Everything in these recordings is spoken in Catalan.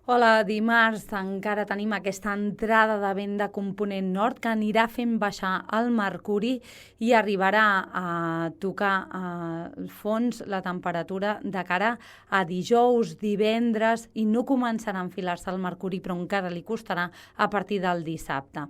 Hola, dimarts encara tenim aquesta entrada de vent de component nord que anirà fent baixar el mercuri i arribarà a tocar al fons la temperatura de cara a dijous, divendres, i no començarà a enfilar-se el mercuri, però encara li costarà a partir del dissabte.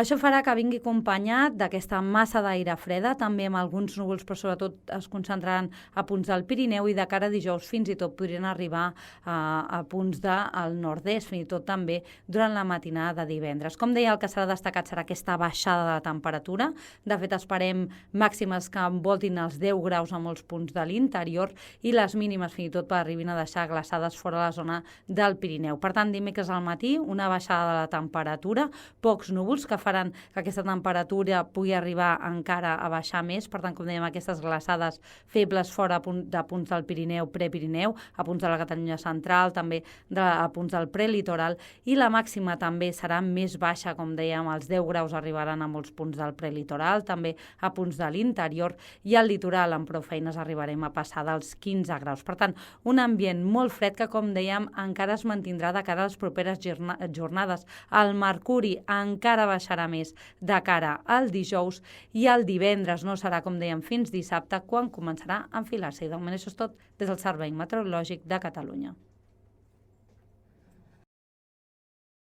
Això farà que vingui acompanyat d'aquesta massa d'aire freda, també amb alguns núvols, però sobretot es concentraran a punts del Pirineu, i de cara a dijous fins i tot podrien arribar a punts del nord-est, fins i tot també durant la matinada de divendres. Com deia, el que serà destacat serà aquesta baixada de la temperatura. De fet, esperem màximes que envoltin els 10 graus a molts punts de l'interior i les mínimes fins i tot arribin a deixar glaçades fora de la zona del Pirineu. Per tant, dimecres al matí, una baixada de la temperatura, pocs núvols que faran que aquesta temperatura pugui arribar encara a baixar més. Per tant, com dèiem, aquestes glaçades febles fora de punts del Pirineu, prepirineu, a punts de la Catalunya central, també a punts del prelitoral, i la màxima també serà més baixa, com dèiem, els 10 graus arribaran a molts punts del prelitoral, també a punts de l'interior, i al litoral amb prou feines arribarem a passar dels 15 graus. Per tant, un ambient molt fred que, com dèiem, encara es mantindrà de cara a les properes jornades. El mercuri encara baixarà més de cara al dijous, i el divendres no serà, com dèiem, fins dissabte, quan començarà a enfilar-se. I de moment això és tot des del Servei Meteorològic de Catalunya.